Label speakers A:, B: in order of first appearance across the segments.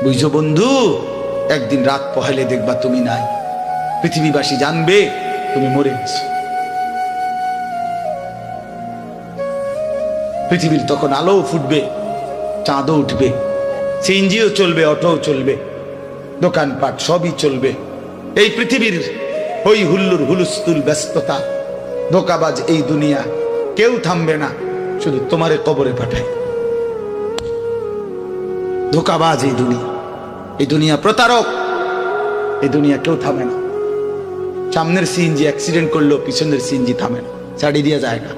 A: বুঝছো বন্ধু? একদিন রাত পহেলে দেখবা তুমি নাই, পৃথিবীবাসী জানবে তুমি মরে গেছো। পৃথিবীর তখন আলো ফুটবে, চাঁদও উঠবে, সিএনজিও চলবে, অটোও চলবে, দোকানপাট সবই চলবে। এই পৃথিবীর হই হুল্লুর হুলুস্থুল ব্যস্ততা, ধোকাবাজ এই দুনিয়া, কেউ থামবে না, শুধু তোমারে কবরে পাঠায়। ধোকাবাজ এই দুনিয়া, এই দুনিয়া প্রতারক, এই দুনিয়া কেউ থামে না। সামনের সিএনজি অ্যাক্সিডেন্ট করলো, পিছনের সিএনজি থামে না, ছাড়ি দিয়ে যায় না।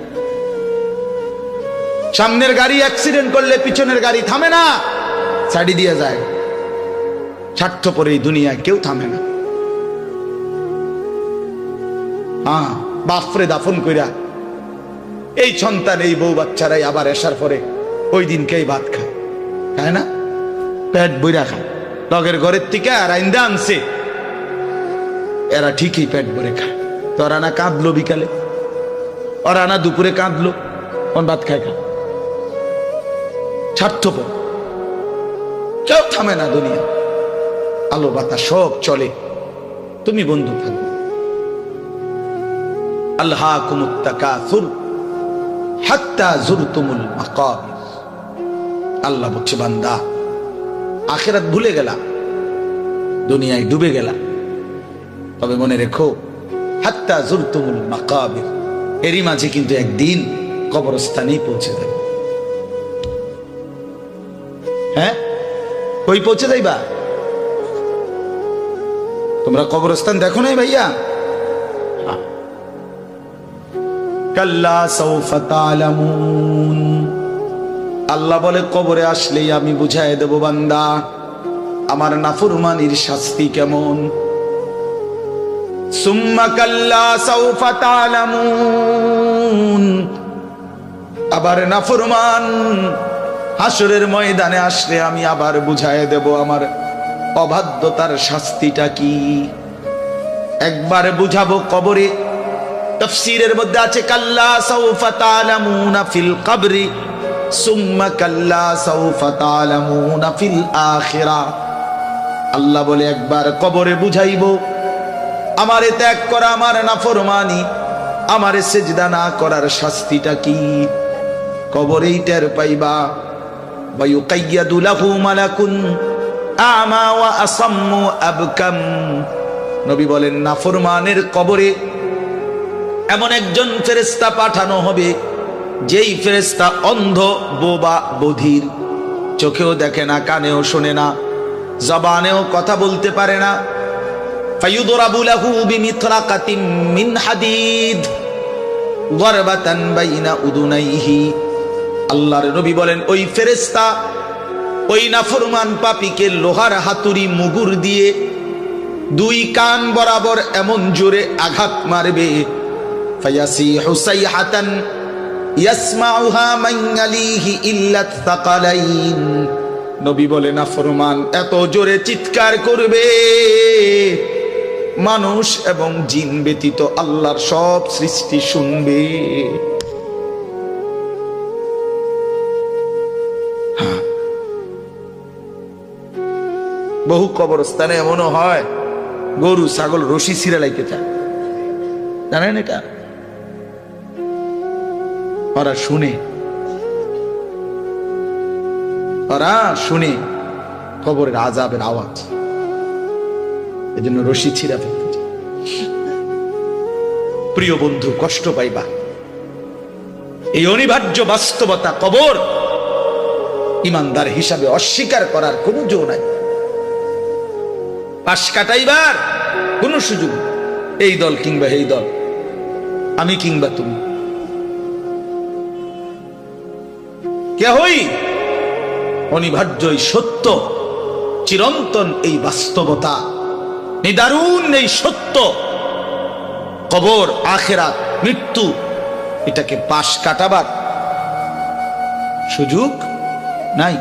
A: সামনের গাড়ি অ্যাক্সিডেন্ট করলে পিছনের গাড়ি থামে না, ছাড়ি দিয়ে যায়। স্বার্থপর এই দুনিয়ায় কেউ থামে না। হ্যাঁ, বাপরে দাফন কইরা এই সন্তান, এই বউ বাচ্চারাই আবার এসার পরে ওই দিনকেই ভাত খায়, খায় না? পেট বইরা খায়। লগের ঘরের থেকে আর আইন্দা আনছে, এরা ঠিকই পেট ভরে খায়। তো ওরা না কাঁদলো বিকালে, ওরা না দুপুরে কাঁদলো, কোন ভাত খায় খা। স্বার্থপর, কেউ থামে না দুনিয়া, আলো বাতাস সব চলে, তুমি বন্ধু থাকবে। আল্লাহকুমুত তাকাসুর হাত্তা যুরতুমুল মাকাবির। আল্লাহ বলছে, বান্দা আখিরাত ভুলে গেলা, দুনিয়ায় ডুবে গেলা, তবে মনে রেখো হাত্তা যুরতুমুল মাকাবির, এরই মাঝে কিন্তু একদিন কবরস্থানেই পৌঁছে যাবে। হ্যাঁ, কই পৌঁছে যাইবা? তোমরা কবরস্থান দেখো নাই ভাইয়া? কাল্লা সাউফা তা'লামুন। আল্লাহ বলে, কবরে আসলেই আমি বুঝাই দেব বান্দা আমার নাফরমানির শাস্তি কেমন। সুম্মা কাল্লা সাউফা তা'লামুন। আবার নাফরমান হাসরের ময়দানে আসলে আমি আবার বুঝাই দেব আমার অবাধ্যতার শাস্তিটা কি। একবার বুঝাবো কবরে। তাফসীরের মধ্যে আছে কাল্লা সাউফা তা'লামুনা ফিল কবরি সুম্মা কাল্লা সাউফা তা'লামুনা ফিল আখিরাহ। আল্লাহ বলে, একবার কবরে বুঝাইবো আমারে ত্যাগ করা, আমার নাফরমানি, আমারে সিজদা না করার শাস্তিটা কি। কবরেই টের পাইবা। ওয়া ইউকাইয়াদু লাহু মালাকুন আমা ওয়া আসাম্মু আবকাম। নবী বলেন, নাফরমানের কবরে এমন একজন ফেরেশতা পাঠানো হবে, যেই ফেরেশতা অন্ধ, বোবা, বধির, চোখেও দেখে না, কানেও শোনে না, জবানেও কথা বলতে পারে না। ফায়ুদরাবু লাহু বিমিতরাকাতিন মিন হাদিদ গরবাতান বাইনা উদুনাইহি। আল্লাহর নবী বলেন, ওই ফেরেশতা ওই নাফরমান পাপীকে লোহার হাতুড়ি মুগুর দিয়ে দুই কান বরাবর এমন জোরে আঘাত মারবে, ফায়াসিহু সাইহাতান ইয়াসমাউহা মান ইয়ালিহি ইল্লা তাকালাইন। নবী বলে, নাফরমান এত জোরে চিৎকার করবে, মানুষ এবং জিন ব্যতীত আল্লাহর সব সৃষ্টি শুনবে। বহু কবরস্থানে এমনও হয়, গরু ছাগল রশি ছিঁড়ে লাইতে চায়, জানেন এটা? ওরা শুনে, ওরা শুনে কবরের আযাবের আওয়াজ, এজন্য রশি ছিঁড়া ফেলতে চায়। প্রিয় বন্ধু, কষ্ট পাইবা, এই অনিবার্য বাস্তবতা কবর ইমানদার হিসাবে অস্বীকার করার কোনো জো নাই। পাশ কাটাইবার কোন সুযোগ, এই দল কিংবা এই দল, আমি কিংবা তুমি, কেহই অনিবার্য এই সত্য, চিরন্তন এই বাস্তবতা, নিদারুণ এই সত্য, কবর, আখিরাত, মৃত্যু, এটাকে পাশ কাটাবার সুযোগ নাই,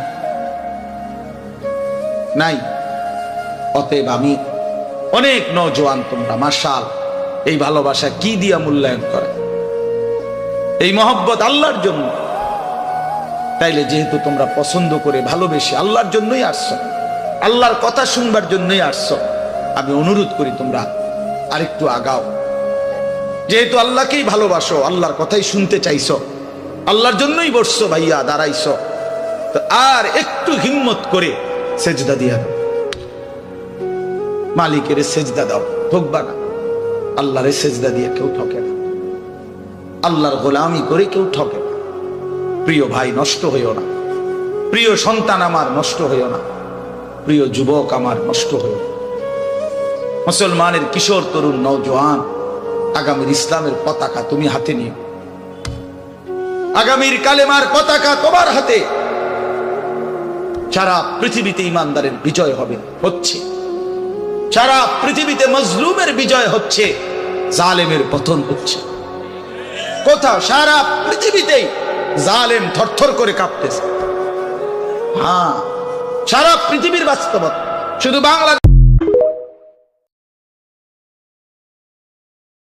A: নাই। অতএব আমি অনেক নওজোয়ান, তোমরা মাশাআল্লাহ এই ভালোবাসা কি দিয়া মূল্যায়ন করে, এই মহব্বত আল্লাহর জন্য। তাইলে যেহেতু তোমরা পছন্দ করে ভালোবেসে আল্লাহর জন্যই আসছো, আল্লাহর কথা শুনবার জন্যই আসছো। আমি অনুরোধ করি তোমরা আরেকটু আগাও। যেহেতু আল্লাহকেই ভালোবাসো, আল্লাহর কথাই শুনতে চাইছো, আল্লাহর জন্যই বসছো ভাইয়া, দাঁড়াইছো, তো আর একটু হিম্মত করে সেজদা দিয়া দাও, মালিকের সেজদা দাও, ঠকবা না। আল্লাহরে সেজদা দিয়ে কেউ ঠকে না, আল্লাহর গোলামি করে কেউ ঠকে না। প্রিয় ভাই, নষ্ট হইও না। প্রিয় সন্তান আমার, নষ্ট হইও না। প্রিয় যুবক আমার, নষ্ট হইও না। মুসলমানের কিশোর, তরুণ, নওজোয়ান, আগামীর ইসলামের পতাকা তুমি হাতে নিও। আগামীর কালেমার পতাকা তোমার হাতে। সারা পৃথিবীতে ইমানদারের বিজয় হবে, হচ্ছে। সারা পৃথিবীতে মজলুমের বিজয় হচ্ছে, জালেমের পতন হচ্ছে। কোথাও সারা পৃথিবীতেই জালেম থরথর করে কাঁপতেছে। হ্যাঁ, সারা পৃথিবীর বাস্তবতা, শুধু বাংলাদেশ